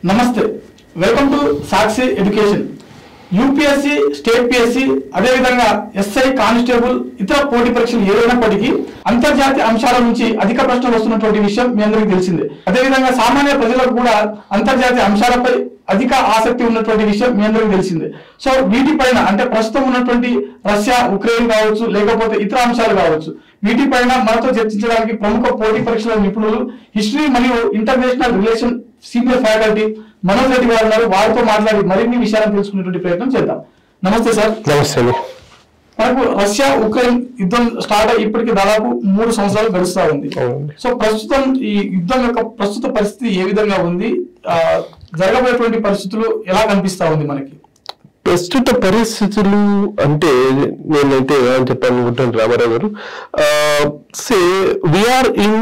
నమస్తే, welcome to Sakshi education. UPSC, state PSC, అదేవిధంగా SI, constable, ఇతర పోటీ పరీక్షలు ఏదైనప్పటికీ అంతర్జాతీయ అంశాల నుంచి అధిక ప్రశ్నలు వస్తున్నటువంటి విషయం మీ అందరికీ తెలిసిందే. అదేవిధంగా సామాన్య ప్రజలకు కూడా అంతర్జాతీయ అంశాలపై అధిక ఆసక్తి ఉన్నటువంటి విషయం మీ అందరికీ తెలిసిందే. సో వీటిపైన అంటే ప్రస్తుతం ఉన్నటువంటి రష్యా, ఉక్రెయిన్ కావచ్చు, లేకపోతే ఇతర అంశాలు కావచ్చు, వీటిపైన మనతో చర్చించడానికి ప్రముఖ పోటీ పరీక్షల నిపుణులు, హిస్టరీ మరియు international relation senior faculty Manoj Reddy గారు ఉన్నారు. వారితో మాట్లాడి మరిన్ని విషయాలను తెలుసుకునేటువంటి ప్రయత్నం చేద్దాం. నమస్తే సార్. నమస్తే. మనకు రష్యా, ఉక్రెయిన్ యుద్ధం స్టార్ట్ అయ్యి ఇప్పటికి దాదాపు 3 సంవత్సరాలు గడుస్తూ ఉంది. సో ప్రస్తుతం ఈ యుద్ధం యొక్క ప్రస్తుత పరిస్థితి ఏ విధంగా ఉంది, జరగబోయేటువంటి పరిస్థితులు ఎలా కనిపిస్తా ఉంది మనకి? ప్రస్తుత పరిస్థితులు అంటే నేనైతే చెప్పాలనుకుంటున్నాను రామారావు గారు, సే వీఆర్ ఇన్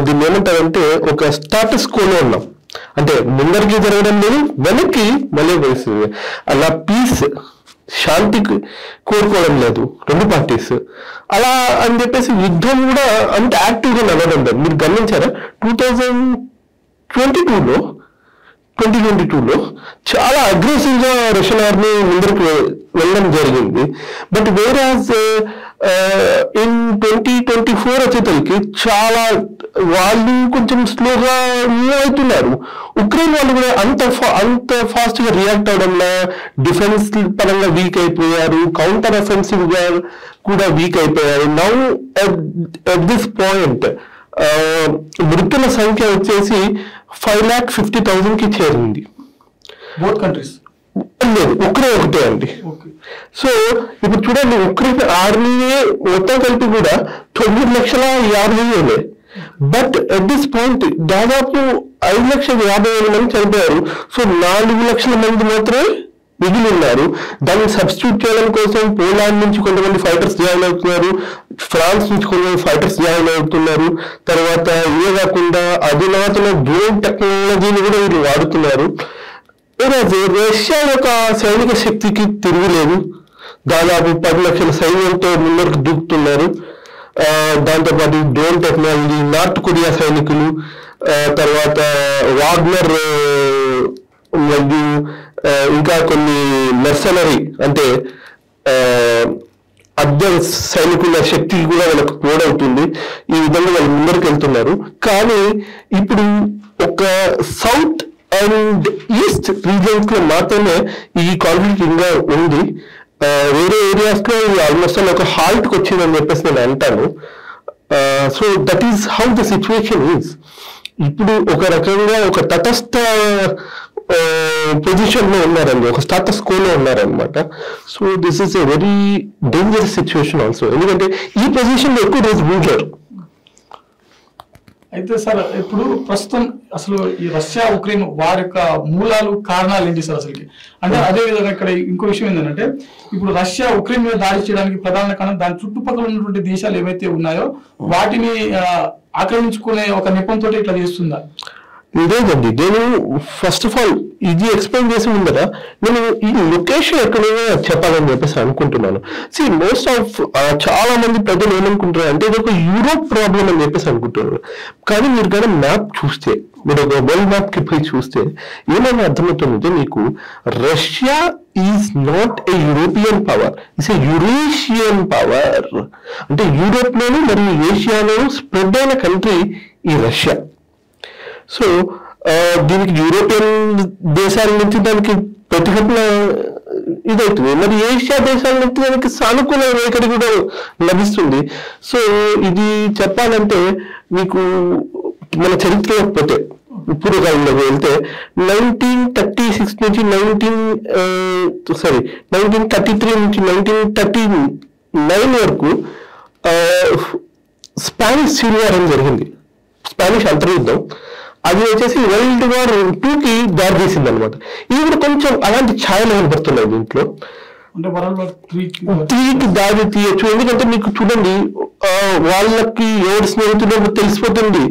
దీన్ని ఏమంటారంటే ఒక స్టాటస్ కోలో ఉన్నాం. అంటే ముందరికి జరగడం లేదు, వెనక్కి మళ్ళీ పరిస్థితి. అలా పీస్, శాంతికి కోరుకోవడం లేదు రెండు పార్టీస్. అలా అని చెప్పేసి యుద్ధం కూడా అంత యాక్టివ్గా నడవడం లేదు. మీరు గమనించారా 2022లో చాలా అగ్రెసివ్ గా రష్యన్ ఆర్మీ ముందరికి వెళ్ళడం జరిగింది. బట్ వేరాజ్ ఇన్ 2024 వచ్చేసరికి చాలా వాళ్ళు కొంచెం స్లోగా మూవ్ అవుతున్నారు. ఉక్రెయిన్ వాళ్ళు కూడా అంత ఫాస్ట్ గా రియాక్ట్ అవడంలో డిఫెన్స్ పరంగా వీక్ అయిపోయారు, కౌంటర్ అఫెన్సివ్ గా కూడా వీక్ అయిపోయారు. నౌ ఎట్ దిస్ పాయింట్ మృతుల సంఖ్య వచ్చేసి 5,50,000కి చేరింది. బోత్ కంట్రీస్ లేదు, ఉక్రెయిన్ ఒకటే అండి. సో ఇప్పుడు చూడండి, ఉక్రెయిన్ ఆర్మీయే మొత్తం కలిపి కూడా 9,50,000. బట్ అట్ దిస్ పాయింట్ దాదాపు 5,50,000 మంది చనిపోయారు. సో 4,00,000 మంది మాత్రమే మిగిలి ఉన్నారు. దాన్ని సబ్స్టిట్యూట్ చేయడం కోసం పోలాండ్ నుంచి కొంతమంది ఫైటర్స్ జాయిన్ అవుతున్నారు, ఫ్రాన్స్ నుంచి కొంతమంది ఫైటర్స్ జాయిన్ అవుతున్నారు. తర్వాత ఇవే కాకుండా అధునాతన డ్రోన్ టెక్నాలజీని కూడా వీళ్ళు వాడుతున్నారు. రష్యా యొక్క సైనిక శక్తికి తిరుగులేదు. దాదాపు 10,00,000 సైన్యంతో ముందరకు దూకుతున్నారు. దాంతోపాటు డ్రోన్ టెక్నాలజీ, నార్త్ కొరియా సైనికులు, తర్వాత వాగ్నర్ మరియు ఇంకా కొన్ని మెర్సనరీ అంటే అద్దె సైనికుల శక్తి కూడా వాళ్ళకు తోడవుతుంది. ఈ విధంగా వాళ్ళు ముందరికి వెళ్తున్నారు. కానీ ఇప్పుడు ఒక సౌత్ అండ్ ఈస్ట్ రీజియన్స్ లో మాత్రమే ఈ కాన్ఫ్లిక్ట్ ఇంకా ఉంది. వేరే ఏరియాస్ లో ఆల్మోస్ట్ ఒక హాల్ట్ కి వచ్చిందని చెప్పేసి నేను అంటాను. So that is how the situation is. ఇప్పుడు ఒక రకంగా ఒక తటస్థ పొజిషన్ లో ఉన్నారండి, ఒక స్టాటస్ కోలో ఉన్నారనమాట. So this is a very dangerous situation also. ఎందుకంటే ఈ పొజిషన్ లో ఎక్కువ రోజు ఉండరు. అయితే సార్, ఇప్పుడు ప్రస్తుతం అసలు ఈ రష్యా, ఉక్రెయిన్ వారి యొక్క మూలాలు, కారణాలు ఏంటి సార్ అసలుకి? అంటే అదే విధంగా ఇక్కడ ఇంకో విషయం ఏంటంటే, ఇప్పుడు రష్యా ఉక్రెయిన్ మీద దాడి చేయడానికి ప్రధాన కారణం దాని చుట్టుపక్కల ఉన్నటువంటి దేశాలు ఏవైతే ఉన్నాయో వాటిని ఆక్రమించుకునే ఒక నెపంతో ఇట్లా చేస్తుందా? లేదండి, నేను ఫస్ట్ ఆఫ్ ఆల్ ఇది ఎక్స్ప్లెయిన్ చేసి ఉందరా నేను ఈ లొకేషన్ ఎక్కడైనా చెప్పాలని చెప్పేసి అనుకుంటున్నాను. మోస్ట్ ఆఫ్ చాలా మంది ప్రజలు ఏమనుకుంటున్నారు అంటే ఇది ఒక యూరోప్ ప్రాబ్లం అని చెప్పేసి అనుకుంటున్నారు. కానీ మీరు కానీ మ్యాప్ చూస్తే, మీరు ఒక వరల్డ్ మ్యాప్ కి పోయి చూస్తే ఏమైనా అర్థమవుతుందంటే మీకు Russia is not a European power, it's a Eurasian power. అంటే యూరోప్ లోను మరియు ఏషియాలోను స్ప్రెడ్ అయిన కంట్రీ ఈ రష్యా. సో దీనికి యూరోపియన్ దేశాల నుంచి దానికి ప్రతిఘటన ఇదవుతుంది, మరి ఏషియా దేశాల నుంచి దానికి సానుకూల వైఖరి కూడా లభిస్తుంది. సో ఇది చెప్పాలంటే మీకు మన చరిత్రలోకి పోతే, పూర్వకాలంలోకి వెళ్తే 1936 నుంచి 1933 నుంచి 1939 వరకు స్పానిష్ సివిల్ వార్ అని జరిగింది, స్పానిష్ అంతర్యుద్ధం. అది వచ్చేసి వరల్డ్ వార్ 2కి దారి తీసింది అనమాట. ఇది కూడా కొంచెం అలాంటి ఛాయలు కనబడుతున్నాయి దీంట్లో. అంటే వరల్డ్ వార్ 3కి దారి తీయచ్చు. ఎందుకంటే మీకు చూడండి, వాళ్ళకి ఎవరి స్నేహితులు తెలిసిపోతుంది.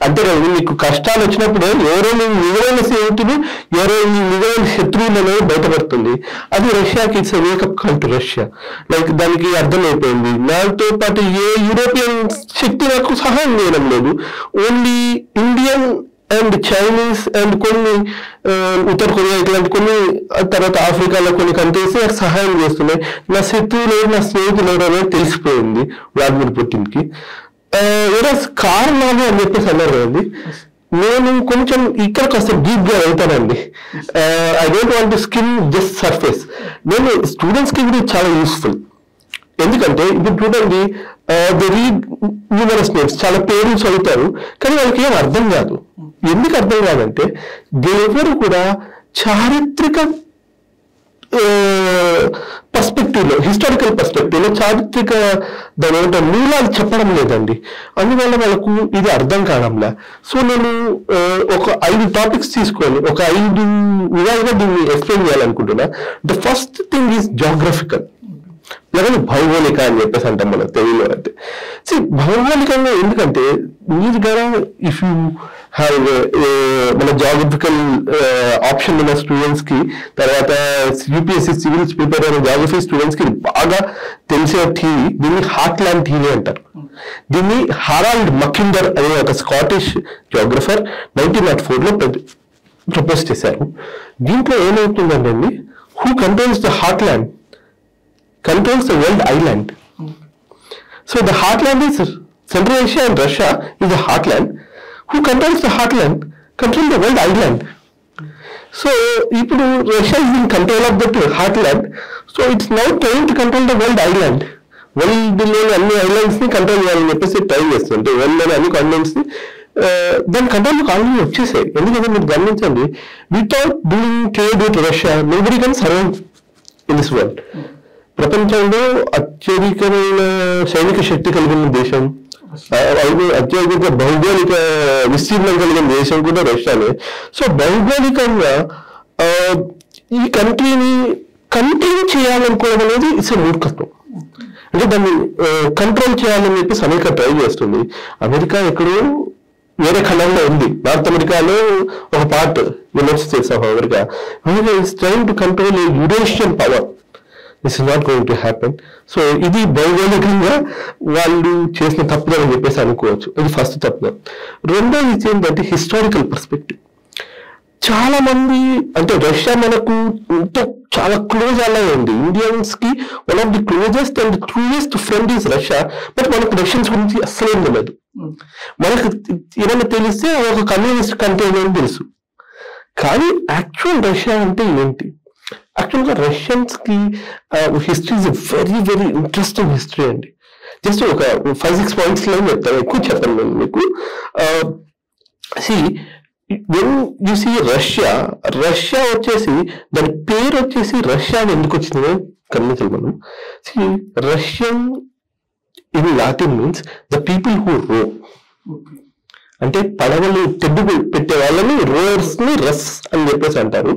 అంతే కదా, మీకు కష్టాలు వచ్చినప్పుడు ఎవరైనా మిగిలిన స్నేహితులు, ఎవరైనా మిగిలిన శత్రువులు అనేది బయటపడుతుంది. అది రష్యాకి it's wake up call to Russia. Like దానికి అర్థమైపోయింది, నాతో పాటు ఏ యూరోపియన్ శక్తి నాకు సహాయం చేయడం లేదు, only Indian and Chinese and కొన్ని ఉత్తర కొరియా ఇట్లాంటి కొన్ని, తర్వాత ఆఫ్రికాలో కొన్ని కంట్రీస్ నాకు సహాయం చేస్తున్నాయి. నా శత్రువులు నా స్నేహితులు అనేది తెలిసిపోయింది వ్లాదిమిర్ పుటిన్కి. కారణాలు అని చెప్పేసి అన్నారు కదండి, నేను కొంచెం ఇక్కడ కాస్త డీప్ గా వెళ్తానండి. I don't want to skim just surface. నేను స్టూడెంట్స్ కి కూడా చాలా యూస్ఫుల్. ఎందుకంటే ఇప్పుడు చూడండి, దే రీడ్ న్యూమరస్ నేమ్స్, చాలా పేర్లు చదువుతారు కానీ వాళ్ళకి ఏం అర్థం కాదు. ఎందుకు అర్థం కాదంటే ఎవరు కూడా చారిత్రక పర్స్పెక్టివ్ లో, హిస్టారికల్ పర్స్పెక్టివ్ లో చారిత్రక దాని ఏమంటే మూలాలు చెప్పడం లేదండి. అందువల్ల వాళ్ళకు ఇది అర్థం కావడంలా. సో నేను ఒక 5 టాపిక్స్ తీసుకొని ఒక 5 విధాలుగా దీన్ని ఎక్స్ప్లెయిన్ చేయాలనుకుంటున్నా. The first thing is geographical, లేకపోతే భౌగోళిక అని చెప్పేసి అంటాం మన తెలుగులో. అయితే భౌగోళికంగా ఎందుకంటే మీరు కదా ఇఫ్ యూ హ్యావ్ మన జాగ్రఫికల్ ఆప్షన్ ఉన్న స్టూడెంట్స్ కి, తర్వాత యూపీఎస్సీ సివిల్స్ ప్రిపేర్ అయిన జాగ్రఫీ స్టూడెంట్స్ కి బాగా తెలిసే థీరీ, దీన్ని హార్ట్లాండ్ థీరీ అంటారు. దీన్ని హారాల్డ్ మకిండర్ అనే ఒక స్కాటిష్ జాగ్రఫర్ 1904లో ప్రపోజ్ చేశారు. దీంట్లో ఏమవుతుందండి, who controls the heartland controls the world island. So the heartland is Central Asia and Russia is the heartland. Who controls the heartland? Control the world island. So ఇప్పుడు Russia is in control of the heartland. So it's now trying to control the world island. World లోని అన్ని islands ని control చేయాలని చెప్పేసి try చేస్తుంది. World లోని అన్ని continents ని దాని కంట్రోల్ ఆల్రెడీ వచ్చేసాయి. ఎందుకంటే మీరు గమనించండి, without doing trade with Russia nobody can survive in this world. ప్రపంచంలో అత్యధికమైన సైనిక శక్తి కలిగిన దేశం, అత్యధిక భౌగోళిక విస్తీర్ణం కలిగిన దేశం కూడా రష్యానే. సో భౌగోళికంగా ఈ కంట్రీని కంట్రోల్ చేయాలనుకోవడం అనేది ఇట్స్ మూర్ఖత్వం. అంటే దాన్ని కంట్రోల్ చేయాలని చెప్పేసి అమెరికా ట్రై చేస్తుంది. అమెరికా ఎక్కడో వేరే ఖండంలో ఉంది. నార్త్ అమెరికాలో ఒక part, United states of America. America is trying to control A Eurasian power. This is not going to happen. So ఇది భౌగోళికంగా వాళ్ళు చేసిన తప్పుదని చెప్పేసి అనుకోవచ్చు. ఇది ఫస్ట్ తప్పుదం. రెండోది ఏంటంటే హిస్టారికల్ పర్స్పెక్టివ్. చాలా మంది అంటే రష్యా మనకు చాలా క్లోజ్ అలా ఉంది. ఇండియన్స్ కి one of the closest and truest friend is Russia. But మనకు రష్యన్స్ గురించి అస్సలేం తెలియదు. మనకు ఏమైనా తెలిస్తే ఒక కమ్యూనిస్ట్ కంట్రీ అని తెలుసు, కానీ యాక్చువల్ రష్యా అంటే ఏంటి? యాక్చువల్గా రష్యన్స్ కి history is very very interesting history అండి. జస్ట్ ఒక 5-6 పాయింట్స్ లో చెప్తాను, ఎక్కువ చెప్పను నేను మీకు. వెన్ యూ సీ రష్యా వచ్చేసి దాని పేరు వచ్చేసి రష్యా అని ఎందుకు వచ్చిందో గమనించాలి మనం. Russian in Latin means the people who రో, అంటే పడవలు తెడ్డు పెట్టే వాళ్ళని రోయర్స్ ని రస్ అని చెప్పేసి అంటారు.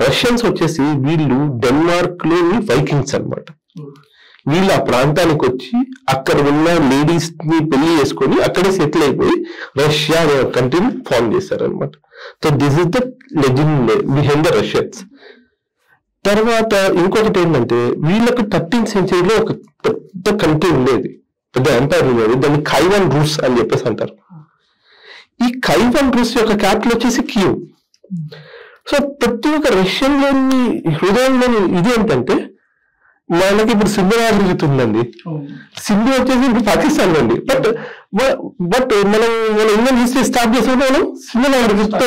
రష్యన్స్ వచ్చేసి వీళ్ళు డెన్మార్క్ లోని వైకింగ్స్ అన్నమాట. వీళ్ళు ఆ ప్రాంతానికి వచ్చి అక్కడ ఉన్న లేడీస్ ని పెళ్లి చేసుకొని అక్కడే సెటిల్ అయిపోయి రష్యా అనే కంట్రీని ఫార్మ్ చేశారనమాట. So this is the legend behind the Russians. తర్వాత ఇంకొకటి ఏంటంటే వీళ్ళకి 13th century ఒక పెద్ద కంట్రీ ఉండేది, పెద్ద ఎంపైర్ ఉండేది. దాన్ని ఖైవన్ రూస్ అని చెప్పేసి అంటారు. ఈ ఖైవన్ రూస్ యొక్క క్యాపిటల్ వచ్చేసి కీవ్. సో ప్రతి ఒక్క రష్యన్ లోని హృదయంలోని ఇది ఏంటంటే, మనకి ఇప్పుడు సింధు నాగరికత ఉందండి. సింధు వచ్చేసి ఇప్పుడు పాకిస్తాన్ అండి. బట్ మనం ఇండియన్ హిస్టరీ స్టార్ట్ చేసినప్పుడు మనం సింధు నాగరికత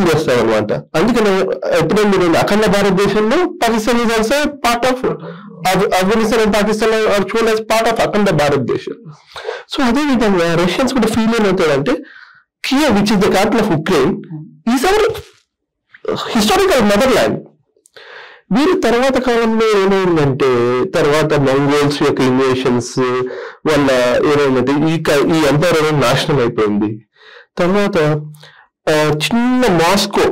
చేస్తాం అనమాట. అందుకని ఎప్పుడైనా మీరు అఖండ భారతదేశంలో Pakistan is also part of Afghanistan and Pakistan are shown as part of అఖండ భారతదేశం. సో అదే విధంగా రష్యన్స్ కూడా ఫీల్ ఏమవుతాడంటే Kyiv which is the capital of Ukraine is our historical motherland. వీరి తర్వాత కాలంలో ఏమైందంటే, తర్వాత మంగోల్స్ యొక్క ఇన్వేషన్స్ వల్ల ఏమైందంటే ఈ ఎంపైర్ అనేది నాశనం అయిపోయింది. తర్వాత చిన్న మాస్కో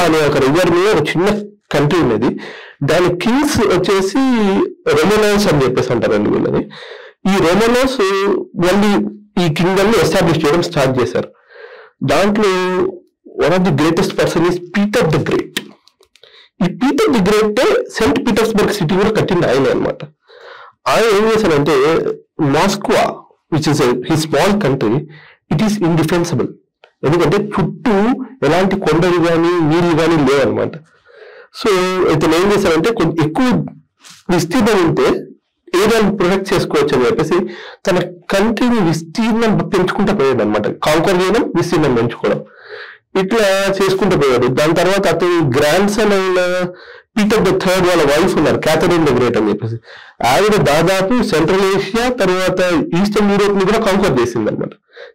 అనే ఒక రివర్ మీద ఒక చిన్న కంట్రీ ఉన్నది. దాని కింగ్స్ వచ్చేసి రోమనోస్ అని చెప్పేసి అంటారండి వీళ్ళని. ఈ రోమనోస్ మళ్ళీ ఈ కింగ్డమ్ ని ఎస్టాబ్లిష్ చేయడం స్టార్ట్ చేశారు. దాంట్లో one of the greatest person is Peter the Great. ఈ Peter the Great Saint Petersburg city కూడా కట్టింది ఆయన అనమాట. ఆయన ఏం చేశారంటే Moscow which is his small country, it is indefensible. ఎందుకంటే చుట్టూ ఎలాంటి కొండలు కానీ నీళ్లు కానీ లేవన్నమాట. సో ఇతను ఏం చేశారంటే కొంచెం ఎక్కువ విస్తీర్ణం ఉంటే ఏరియాను ప్రొటెక్ట్ చేసుకోవచ్చు అని చెప్పేసి తన కంట్రీని విస్తీర్ణం పెంచుకుంటూ పోయాడు అనమాట. కాంకర్ చేయడం, విస్తీర్ణం పెంచుకోవడం, ఇట్లా చేసుకుంటూ పోయాడు. దాని తర్వాత అతని గ్రాండ్ సన్ అయిన పీటర్ ద థర్డ్ వాళ్ళ వైఫ్ ఉన్నారు, క్యాథరిన్ ద గ్రేట్ అని చెప్పేసి. ఆవిడ దాదాపు సెంట్రల్ ఏషియా తర్వాత ఈస్టర్న్ యూరోప్ ని కూడా కాంకర్ చేసింది అనమాట.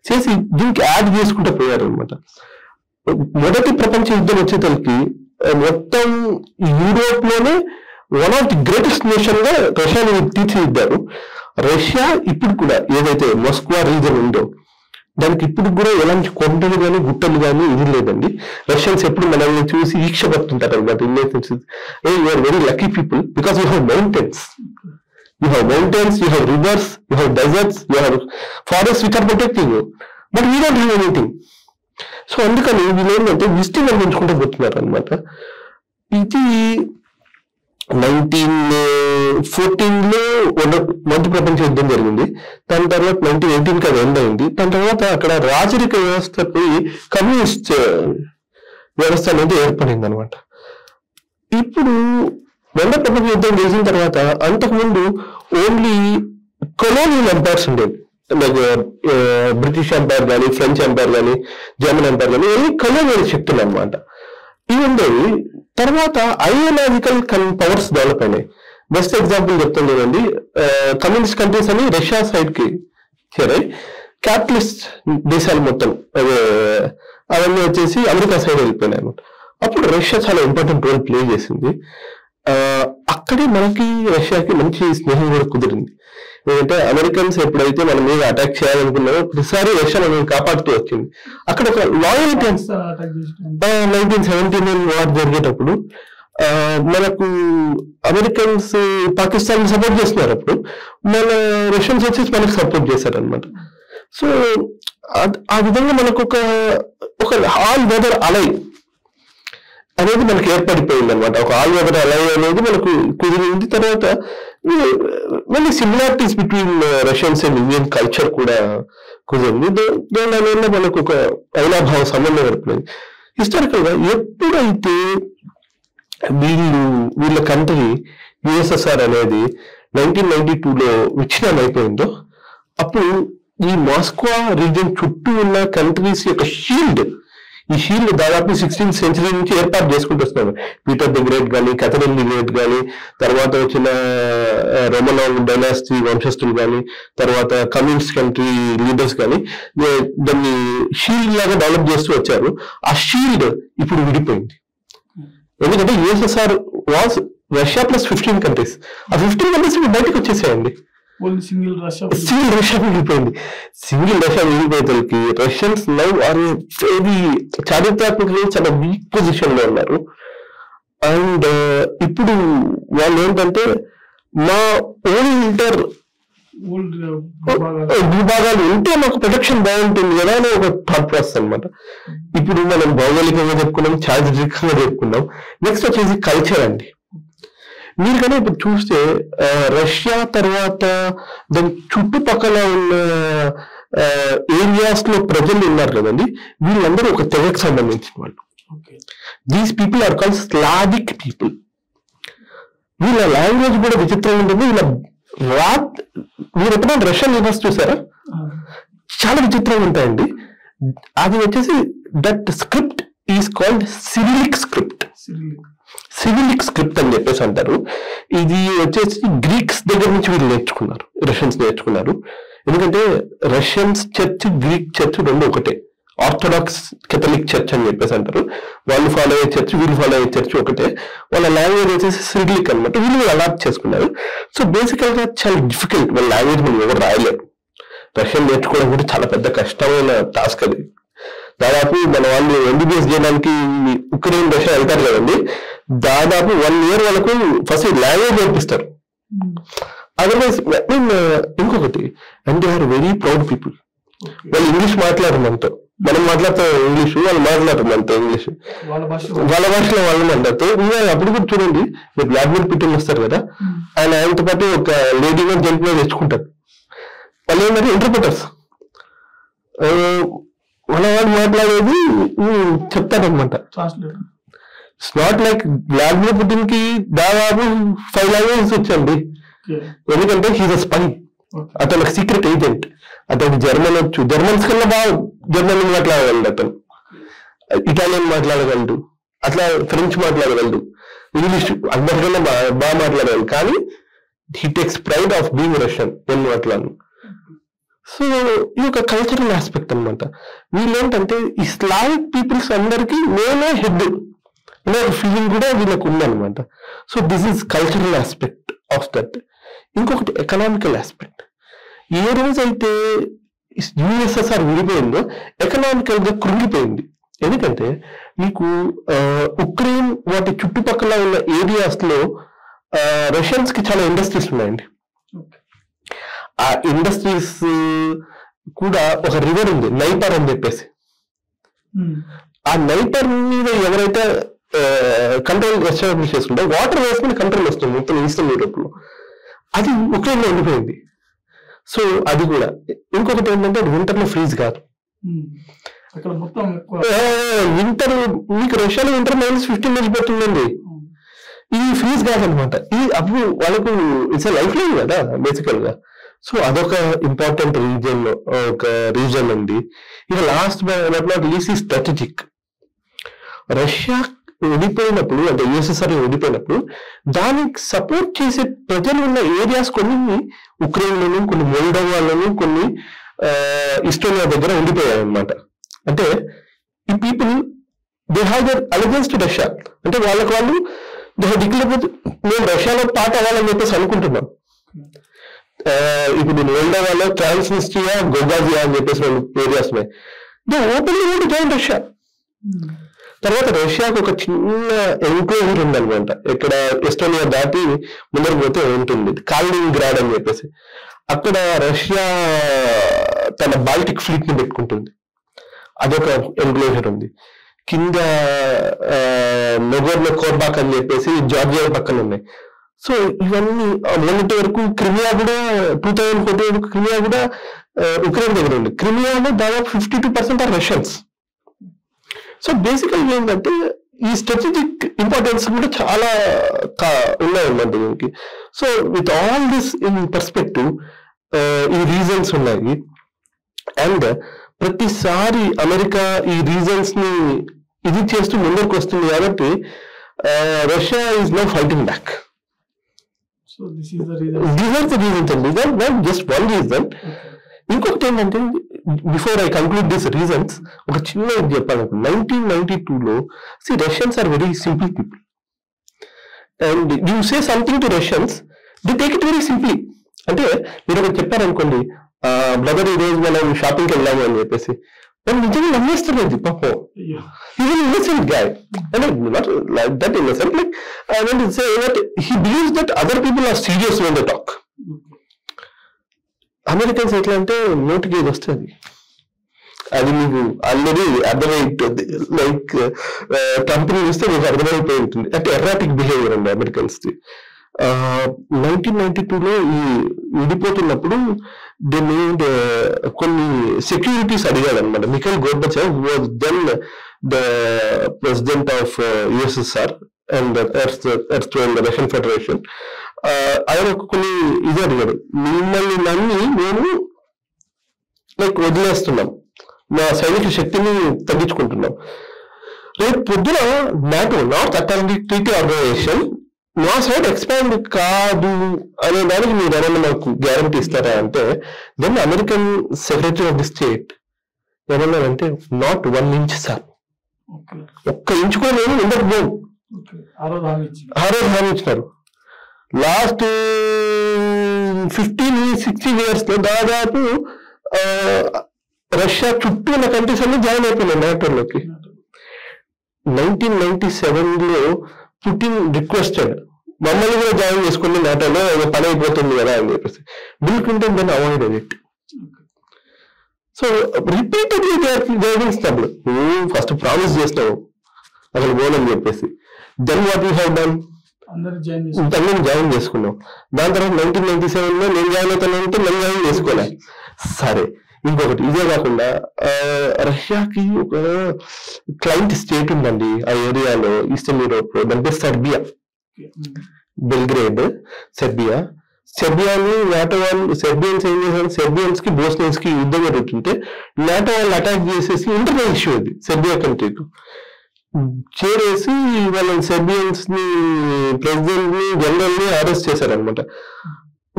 చేసి దీనికి యాడ్ చేసుకుంటూ పోయారు అనమాట. మొదటి ప్రపంచ యుద్ధం వచ్చేసరికి మొత్తం యూరోప్ లోనే one of the greatest nation గా రష్యాని తీర్చిదిద్దారు. రష్యా ఇప్పుడు కూడా ఏదైతే మాస్కో రీజన్ ఉందో దానికి ఇప్పుడు కూడా ఎలాంటి కొండలు కానీ గుట్టలు కానీ ఇది లేదండి. రష్యన్స్ ఎప్పుడు మనల్ని చూసి ఈక్ష పడుతుంటారు అనమాట. You're very lucky people because you have mountains, you have mountains, you have rivers, you have deserts, you have forest which are protecting you, but we don't have anything. So అందుకని వీళ్ళు ఏంటంటే విస్తీర్ణం పెంచుకుంటూ పోతున్నారు అనమాట. ఇది 1914 మొదటి ప్రపంచ యుద్ధం జరిగింది. దాని తర్వాత 1918 అది ఎండ్ అయింది. దాని తర్వాత అక్కడ రాజరిక వ్యవస్థ పోయి కమ్యూనిస్ట్ వ్యవస్థ అనేది ఏర్పడింది అనమాట. ఇప్పుడు రెండో ప్రపంచ యుద్ధం చేసిన తర్వాత అంతకుముందు ఓన్లీ కొలోనియల్ ఎంపైర్స్ ఉండేవి. లైక్ బ్రిటిష్ ఎంపైర్ కానీ, ఫ్రెంచ్ ఎంపైర్ కానీ, జర్మన్ ఎంపైర్ కానీ, ఇవి కొలోనియల్ శక్తులు అనమాట. ఇవి ఉండేవి. తర్వాత ఐడియాలజికల్ పవర్స్ డెవలప్ అయినాయి. బెస్ట్ ఎగ్జాంపుల్ చెప్తాను చూడండి, కమ్యూనిస్ట్ కంట్రీస్ అని రష్యా సైడ్ కి చేరాయి. క్యాపిటలిస్ట్ దేశాలు మొత్తం అవన్నీ వచ్చేసి అమెరికా సైడ్ వెళ్ళిపోయినాయి అనమాట. అప్పుడు రష్యా చాలా ఇంపార్టెంట్ రోల్ ప్లే చేసింది. అక్కడే మనకి రష్యాకి మంచి స్నేహం కూడా కుదిరింది. ఎందుకంటే అమెరికన్స్ ఎప్పుడైతే మన మీద అటాక్ చేయాలనుకున్నారో ప్రతిసారి రష్యా మనల్ని కాపాడుతూ వచ్చింది. అక్కడ ఒక లాయల్టీ 1917 వార్ జరిగేటప్పుడు మనకు అమెరికన్స్ పాకిస్తాన్ సపోర్ట్ చేస్తున్నారు, అప్పుడు మన రష్యన్స్ వచ్చేసి మనకు సపోర్ట్ చేశారనమాట. సో ఆ విధంగా మనకు ఒక ఆల్ వెదర్ అలై అనేది మనకి ఏర్పడిపోయింది అనమాట. ఒక ఆల్ వెదర్ అలై అనేది మనకు కుదిరింది. తర్వాత మళ్ళీ similarities between Russians and Indian culture కూడా కుదిరింది. దానివల్ల మనకు ఒక ఐలాభావ సంబంధం ఏర్పడింది. హిస్టారికల్ గా ఎప్పుడైతే వీళ్ళ కంట్రీ యుఎస్ఎస్ఆర్ అనేది 1992లో విచ్ఛిన్నం అయిపోయిందో అప్పుడు ఈ మాస్కో రీజియన్ చుట్టూ ఉన్న కంట్రీస్ యొక్క ఈ షీల్డ్ దాదాపు 16th century నుంచి ఏర్పాటు చేసుకుంటూ వస్తున్నారు. పీటర్ ది గ్రేట్ కానీ, క్యాథరిన్ ది గ్రేట్ కానీ, తర్వాత వచ్చిన రోమనోవ్ డైనాసిటీ వంశస్థులు కానీ, తర్వాత కమ్యూనిస్ట్ కంట్రీ లీడర్స్ కానీ దాన్ని షీల్డ్ లాగా డెవలప్ చేస్తూ వచ్చారు. ఆ షీల్డ్ ఇప్పుడు విడిపోయింది. ఎందుకంటే USSR was Russia plus 15 countries. ఆ 15 కంట్రీస్ బయటకు వచ్చేసాయండి. సింగిల్ రష్యా మిగిలిపోయింది. సింగిల్ రష్యా మిగిలిపోయేసరికి రష్యన్స్ నౌ ఆర్ వెరీ చారిత్రాత్మకంగా చాలా వీక్ పొజిషన్ లో ఉన్నారు. అండ్ ఇప్పుడు వాళ్ళు ఏంటంటే మా ఓల్డర్ భూభాగాలు ఉంటే మాకు ప్రొటెక్షన్ బాగుంటుంది కదా అని ఒక థాట్ ప్రాసెస్ అనమాట. ఇప్పుడు మనం భౌగోళికంగా చెప్పుకున్నాం, చారిత్రకంగా చెప్పుకున్నాం. నెక్స్ట్ వచ్చేసి కల్చర్ అండి. మీరు కానీ ఇప్పుడు చూస్తే రష్యా తర్వాత దాని చుట్టుపక్కల ఉన్న ఏరియాస్ లో ప్రజలు ఉన్నారు కదండి, వీళ్ళందరూ ఒక తెగకు సంబంధించిన వాళ్ళు. These people are called Slavic people. వీళ్ళ లాంగ్వేజ్ కూడా విచిత్రంగా ఉంటుంది. మీరు ఎప్పుడైనా రష్యన్ లివర్స్ చూసారా? చాలా విచిత్రంగా ఉంటాయండి. అది వచ్చేసి that script is called Cyrillic script. Cyrillic script అని చెప్పేసి అంటారు. ఇది వచ్చేసి గ్రీక్స్ దగ్గర నుంచి వీళ్ళు నేర్చుకున్నారు, రష్యన్స్ నేర్చుకున్నారు. ఎందుకంటే రష్యన్స్ చర్చ్, గ్రీక్ చర్చ్ రెండు ఒకటే. ఆర్థోడాక్స్ కెథలిక్ చర్చ్ అని చెప్పేసి అంటారు. వాళ్ళు ఫాలో అయ్యే చర్చ్, వీళ్ళు ఫాలో అయ్యే చర్చ్ ఒకటే. వాళ్ళ లాంగ్వేజ్ వచ్చేసి సిరిలిక్ అనమాట. వీళ్ళు అడాప్ట్ చేసుకున్నారు. సో బేసికల్ గా చాలా డిఫికల్ట్. వాళ్ళ లాంగ్వేజ్ మనం ఎవరు రాయలేరు. రష్యన్ నేర్చుకోవడం కూడా చాలా పెద్ద కష్టమైన టాస్క్ అది. దాదాపు మన వాళ్ళు ఎంబీబీఎస్ చేయడానికి ఉక్రెయిన్ రష్యా వెళ్తారు కదండి, దాదాపు 1 year వరకు ఫస్ట్ లాంగ్వేజ్ నేర్పిస్తారు. అదర్వైజ్ ఇంకొకటి, and they are very proud people. వాళ్ళు ఇంగ్లీష్ మాట్లాడినంత, మనం మాట్లాడతాం ఇంగ్లీష్, వాళ్ళు మాట్లాడుతున్నంత ఇంగ్లీష్, వాళ్ళ భాషలో వాళ్ళు మాట్లాడుతూ. అప్పుడు కూడా చూడండి, మీరు వ్లాదిమిర్ పుటిన్ వస్తారు కదా, ఆయనతో పాటు ఒక లేడీగా జెంట్గా తెచ్చుకుంటారు. వాళ్ళు ఏంటంటే ఇంటర్ప్రిటర్స్. వాళ్ళు మాట్లాడేది చెప్తారనమాట. It's not like Vladimir Putin కి దాదాపు 5 లాంగ్వేజెస్ వచ్చండి. ఎందుకంటే హీస్ అ స్పై, అతను సీక్రెట్ ఏజెంట్. అతనికి జర్మన్ వచ్చు, జర్మన్స్ కన్నా బాగా జర్మన్ మాట్లాడగలడు, అతను ఇటాలియన్ మాట్లాడగలడు, అట్లా ఫ్రెంచ్ మాట్లాడగలడు, ఇంగ్లీష్ అందరికన్నా బాగా మాట్లాడగలడు. కానీ he takes pride of being Russian నేను మాట్లాడను. సో ఇది ఒక కల్చరల్ ఆస్పెక్ట్ అనమాట. వీళ్ళేంటంటే ఈ స్లావిక్ పీపుల్స్ అందరికీ నేనే హెడ్ అనే ఒక ఫీలింగ్ కూడా వీళ్ళకు ఉందన్నమాట. So this is cultural aspect of that. ఇంకొకటి ఎకనామికల్ ఆస్పెక్ట్. ఏ రోజైతే యుఎస్ఎస్ఆర్ విడిపోయిందో ఎకనామికల్ గా కృంగిపోయింది. ఎందుకంటే మీకు ఉక్రెయిన్ వాటి చుట్టుపక్కల ఉన్న ఏరియాస్ లో రష్యన్స్ కి చాలా ఇండస్ట్రీస్ ఉన్నాయండి. ఆ ఇండస్ట్రీస్ కూడా ఒక రివర్ ఉంది నైపర్ అని చెప్పేసి. ఆ నైపర్ మీద ఎవరైతే కంట్రోల్ ఎస్టాబ్లిష్ చేసుకుంటే వాటర్ వేసుకుని కంట్రోల్ వస్తుంది మొత్తం ఈస్టర్న్ యూరోప్ లో. అది ఉక్రెయిన్ లో ఉండిపోయింది. సో అది కూడా. ఇంకొకటి ఏంటంటే అది వింటర్ లో ఫ్రీజ్ కాదు. వింటర్ మీకు రష్యాలో వింటర్ -15 డేస్ పడుతుందండి. ఇది ఫ్రీజ్ కాదనమాట. ఇది అప్పుడు వాళ్ళకు ఇట్స్ లైఫ్ లైన్ కదా బేసికల్ గా. సో అదొక ఇంపార్టెంట్ రీజన్ ఉంది. ఇక లాస్ట్ బట్ నాట్ లీస్ట్ ఈ స్ట్రాటజిక్. రష్యా విడిపోయినప్పుడు అంటే యుఎస్ఎస్ఆర్ విడిపోయినప్పుడు దానికి సపోర్ట్ చేసే ప్రజలు ఉన్న ఏరియాస్ కొన్ని ఉక్రెయిన్లోను, కొన్ని మోల్డోవాలోను, కొన్ని ఈస్టోనియా దగ్గర ఉండిపోయాయి అనమాట. అంటే ఈ people they have their allegiance to Russia. అంటే వాళ్ళకు వాళ్ళు దే హ్యావ్ డిక్లేర్డ్ మేము రష్యాలో పార్ట్ అవ్వాలని చెప్పేసి అనుకుంటున్నాం. ఇప్పుడు మోల్డోవాలో ట్రాన్స్నిస్ట్రియా, గోగాజియా అని చెప్పేసి 2 ఏరియాస్ ఉన్నాయి. They openly want to join Russia. తర్వాత రష్యాకు ఒక చిన్న ఎన్క్లోజర్ ఉందనమాట. ఇక్కడ ఎస్టోనియా దాటి ముందరకు పోతే ఉంటుంది కాలినింగ్రాడ్ అని చెప్పేసి. అక్కడ రష్యా తన బాల్టిక్ ఫ్లీట్ ని పెట్టుకుంటుంది. అదొక ఎన్క్లోజర్ ఉంది. కింద నగోర్నో కోర్బాక్ అని చెప్పేసి జార్జియా పక్కన ఉన్నాయి. సో ఇవన్నీ మొన్నటి వరకు క్రిమియా కూడా 2014 వరకు క్రిమియా కూడా ఉక్రెయిన్ దగ్గర ఉంది. క్రిమియాలో దాదాపు 52% ఆర్ రష్యన్స్. సో బేసికల్ ఏంటంటే ఈ స్ట్రాటజిక్ ఇంపార్టెన్స్ కూడా చాలా ఉన్నాయన్నమాట దీనికి. So with all this in perspective ఈ రీజన్స్ ఉన్నాయి. అండ్ ప్రతిసారి అమెరికా ఈ రీజన్స్ ని ఇది చేస్తూ ముందుకు వస్తుంది కాబట్టి Russia is now fighting back. So this is the reason. These are the reasons, and these are not just one reason. ఇంకొకటి ఏంటంటే before I conclude this reasons ఒక చిన్న చెప్పాను. 1992లో Russians are very simple people and you say something to Russians they take it very simply. అంటే మీరు ఒకటి చెప్పారనుకోండి, బ్రదర్ ఈ రోజు మనం షాపింగ్కి వెళ్ళాము అని చెప్పేసి వాళ్ళు నిజంగా నమ్మేస్తారు. పాపం ఈవెన్ ఇన్నసెంట్ గాయ్ అంటే not like that innocent, like I want to say that he believes that other people are serious when they talk. Americans ఎట్లా అంటే నోటికి ఏది వస్తుంది అది మీకు ఆల్రెడీ అర్థమైపోతుంది. లైక్ కంపెనీ చూస్తే మీకు అర్థమైపోయి ఉంటుంది. అంటే ఎర్రాటిక్ బిహేవియర్ అండి అమెరికన్స్ ది. 1992లో ఈ విడిపోతున్నప్పుడు దే నీడ్ కొన్ని సెక్యూరిటీస్ అడిగాడు అనమాట. Mikhail Gorbachev was then the president of USSR and Russian federation. ఆయన కొన్ని ఇది అడిగాడు, మిమ్మల్ని నమ్మి మేము లైక్ వదిలేస్తున్నాం, మా సైనిక శక్తిని తగ్గించుకుంటున్నాం. రేపు పొద్దున NATO North Atlantic Treaty Organization మా సైడ్ ఎక్స్పాండ్ కాదు అనే దానికి మీరు ఏమైనా మాకు గ్యారంటీ ఇస్తారా అంటే, then American secretary of the state ఏమన్నారంటే నాట్ 1 ఇంచ్ సార్, 1 ఇంచ్ కూడా నేను ఉండకు పోను. ఆ రోజు హామీ ఇచ్చినారు. లాస్ట్ 15-16 years లో దాదాపు రష్యా చుట్టూ ఉన్న కంట్రీస్ అన్ని జాయిన్ అయిపోయినాయి నాటోలోకి. 1997లో పుటిన్ రిక్వెస్టెడ్ మమ్మల్ని కూడా జాయిన్ చేసుకుని నాటోలో పని అయిపోతుంది కదా అని చెప్పేసి. బిల్ క్లింటన్ దాన్ని అవాయిడ్ ఇట్. సో రిపీటెడ్లీ జైనిస్తాడు, నువ్వు ఫస్ట్ ప్రామిస్ చేస్తావు అసలు పోనని చెప్పేసి. Then what you have done, అందరం జాయిన్ చేసుకున్నాం. దాని తర్వాత 1997లో నేను జాయిన్ అవుతానంటే నేను జాయిన్ చేసుకోలే. సరే ఇంకొకటి ఇదే కాకుండా రష్యాకి ఒక క్లయింట్ స్టేట్ ఉందండి ఆ ఏరియాలో, ఈస్టర్న్ యూరోప్ లో, దాని పేరు సెర్బియా. Belgrade, Serbia. సెర్బియాని నాటో వాళ్ళు, సెర్బియన్స్ ఏం చేశారు, సెర్బియన్స్ కి బోస్నియన్స్ కి యుద్ధం జరుగుతుంటే నాటో వాళ్ళు అటాక్ చేసేసి ఇంటర్నల్ ఇష్యూ అది సెర్బియా కంట్రీకి చేరేసి వాళ్ళని సెర్బియన్స్ ని, ప్రెసిడెంట్ ని, జనరల్ ని అరెస్ట్ చేశారనమాట.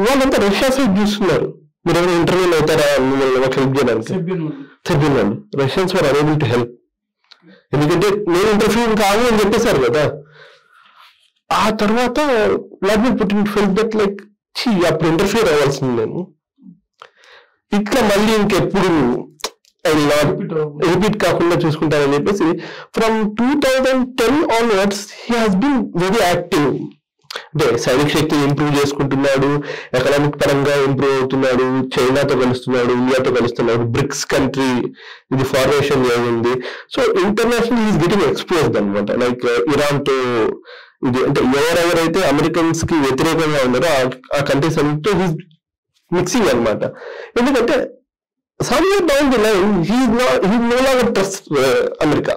వాళ్ళంతా రష్యా సైడ్ చూస్తున్నారు, మీరు ఎవరైనా ఇంటర్వ్యూలు అవుతారా మిమ్మల్ని ఒక హెల్ప్ చేయడానికి. సెర్బియన్ వాళ్ళు, Russians were unable to help, ఎందుకంటే నేను ఇంటర్వ్యూ కాదు అని చెప్పేశారు కదా. ఆ తర్వాత Vladimir Putin felt that like అప్పుడు ఇంటర్ఫియర్ అవ్వాల్సింది నేను, ఇట్లా మళ్ళీ ఇంకెప్పుడు రిపీట్ కాకుండా చూసుకుంటానని చెప్పేసి from 2010 onwards he has been very active. అంటే సైనిక శక్తి ఇంప్రూవ్ చేసుకుంటున్నాడు, ఎకనామిక్ పరంగా ఇంప్రూవ్ అవుతున్నాడు, చైనాతో కలుస్తున్నాడు, ఇండియాతో కలుస్తున్నాడు, బ్రిక్స్ కంట్రీ ఇది ఫార్మేషన్ జరిగింది. So international is getting exposed అనమాట. లైక్ ఇరాన్ తో ఇది, అంటే ఎవరెవరైతే అమెరికన్స్ కి వ్యతిరేకంగా ఉన్నారో ఆ కంట్రీస్ అంతా హీస్ మిక్సింగ్ అనమాట. ఎందుకంటే somewhere down the line he no longer trusts America.